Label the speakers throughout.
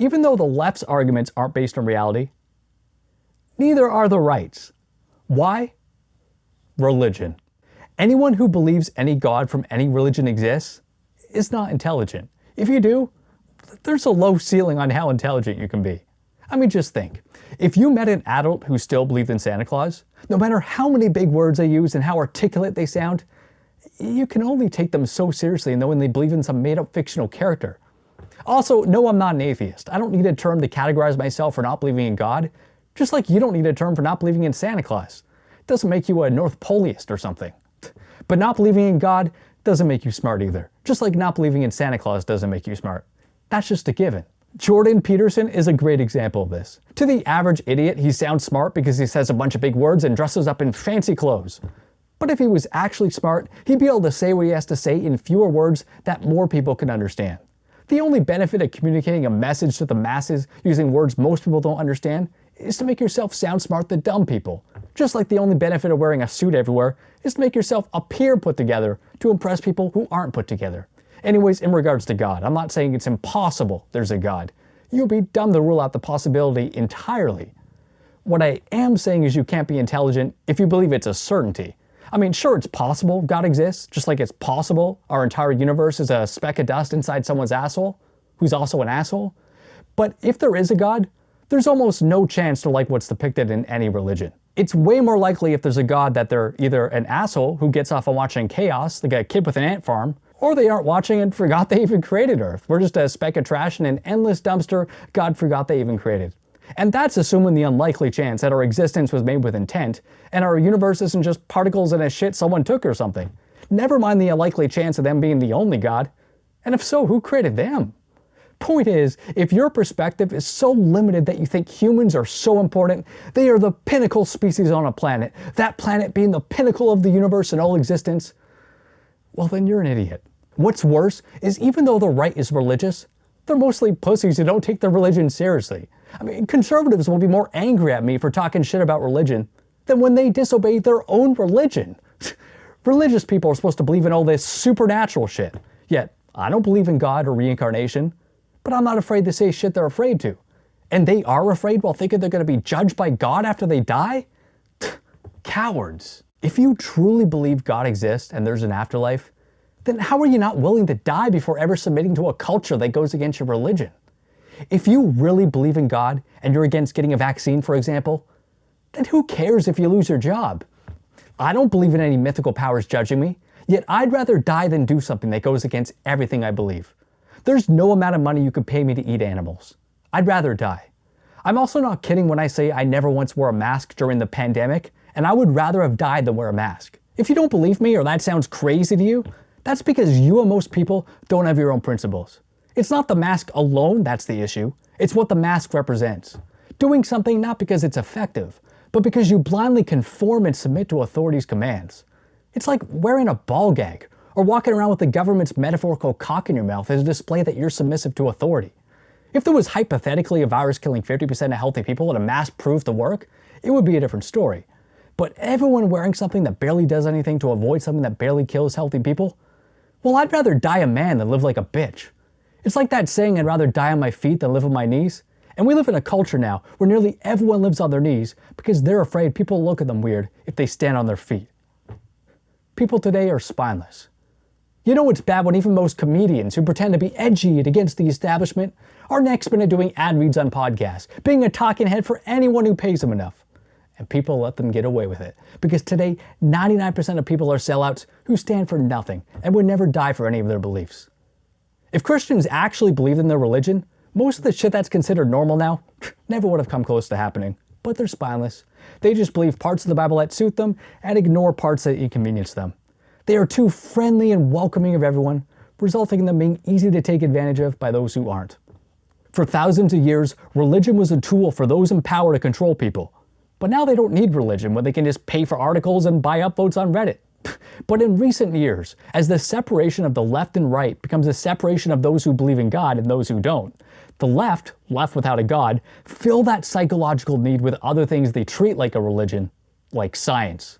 Speaker 1: Even though the left's arguments aren't based on reality, neither are the right's. Why? Religion. Anyone who believes any god from any religion exists is not intelligent. If you do, there's a low ceiling on how intelligent you can be. I mean, just think. If you met an adult who still believed in Santa Claus, no matter how many big words they use and how articulate they sound, you can only take them so seriously knowing they believe in some made-up fictional character. Also, no, I'm not an atheist. I don't need a term to categorize myself for not believing in God, just like you don't need a term for not believing in Santa Claus. It doesn't make you a North Poleist or something. But not believing in God doesn't make you smart either, just like not believing in Santa Claus doesn't make you smart. That's just a given. Jordan Peterson is a great example of this. To the average idiot, he sounds smart because he says a bunch of big words and dresses up in fancy clothes. But if he was actually smart, he'd be able to say what he has to say in fewer words that more people can understand. The only benefit of communicating a message to the masses using words most people don't understand is to make yourself sound smart to dumb people. Just like the only benefit of wearing a suit everywhere is to make yourself appear put together to impress people who aren't put together. Anyways, in regards to God, I'm not saying it's impossible there's a God. You'd be dumb to rule out the possibility entirely. What I am saying is you can't be intelligent if you believe it's a certainty. I mean, sure, it's possible God exists, just like it's possible our entire universe is a speck of dust inside someone's asshole, who's also an asshole. But if there is a God, there's almost no chance to like what's depicted in any religion. It's way more likely if there's a God that they're either an asshole who gets off on watching chaos, like a kid with an ant farm, or they aren't watching and forgot they even created Earth. We're just a speck of trash in an endless dumpster God forgot they even created. And that's assuming the unlikely chance that our existence was made with intent, and our universe isn't just particles in a shit someone took or something. Never mind the unlikely chance of them being the only God. And if so, who created them? Point is, if your perspective is so limited that you think humans are so important, they are the pinnacle species on a planet, that planet being the pinnacle of the universe and all existence, well then you're an idiot. What's worse is even though the right is religious, they're mostly pussies who don't take their religion seriously. I mean, conservatives will be more angry at me for talking shit about religion than when they disobey their own religion. Religious people are supposed to believe in all this supernatural shit. Yet, I don't believe in God or reincarnation, but I'm not afraid to say shit they're afraid to. And they are afraid while thinking they're going to be judged by God after they die? Cowards. If you truly believe God exists and there's an afterlife, then how are you not willing to die before ever submitting to a culture that goes against your religion? If you really believe in God and you're against getting a vaccine, for example, then who cares if you lose your job? I don't believe in any mythical powers judging me, yet I'd rather die than do something that goes against everything I believe. There's no amount of money you could pay me to eat animals. I'd rather die. I'm also not kidding when I say I never once wore a mask during the pandemic, and I would rather have died than wear a mask. If you don't believe me or that sounds crazy to you, that's because you and most people don't have your own principles. It's not the mask alone that's the issue, it's what the mask represents. Doing something not because it's effective, but because you blindly conform and submit to authorities' commands. It's like wearing a ball gag, or walking around with the government's metaphorical cock in your mouth as a display that you're submissive to authority. If there was hypothetically a virus killing 50% of healthy people and a mask proved to work, it would be a different story. But everyone wearing something that barely does anything to avoid something that barely kills healthy people? Well, I'd rather die a man than live like a bitch. It's like that saying, I'd rather die on my feet than live on my knees. And we live in a culture now where nearly everyone lives on their knees because they're afraid people look at them weird if they stand on their feet. People today are spineless. You know it's bad when even most comedians who pretend to be edgy and against the establishment are an expert at doing ad reads on podcasts, being a talking head for anyone who pays them enough. And people let them get away with it. Because today, 99% of people are sellouts who stand for nothing and would never die for any of their beliefs. If Christians actually believed in their religion, most of the shit that's considered normal now never would have come close to happening. But they're spineless. They just believe parts of the Bible that suit them and ignore parts that inconvenience them. They are too friendly and welcoming of everyone, resulting in them being easy to take advantage of by those who aren't. For thousands of years, religion was a tool for those in power to control people. But now they don't need religion when they can just pay for articles and buy upvotes on Reddit. But in recent years, as the separation of the left and right becomes a separation of those who believe in God and those who don't, the left without a God, fill that psychological need with other things they treat like a religion, like science.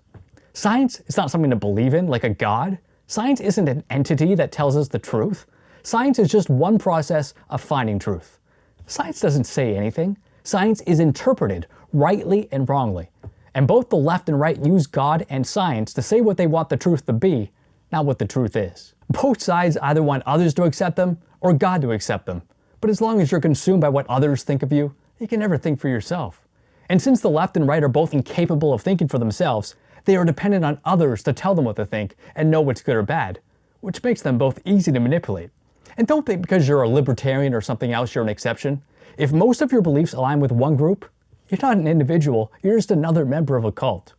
Speaker 1: Science is not something to believe in, like a God. Science isn't an entity that tells us the truth. Science is just one process of finding truth. Science doesn't say anything. Science is interpreted rightly and wrongly. And both the left and right use God and science to say what they want the truth to be, not what the truth is. Both sides either want others to accept them or God to accept them. But as long as you're consumed by what others think of you, you can never think for yourself. And since the left and right are both incapable of thinking for themselves, they are dependent on others to tell them what to think and know what's good or bad, which makes them both easy to manipulate. And don't think because you're a libertarian or something else you're an exception. If most of your beliefs align with one group, you're not an individual, you're just another member of a cult.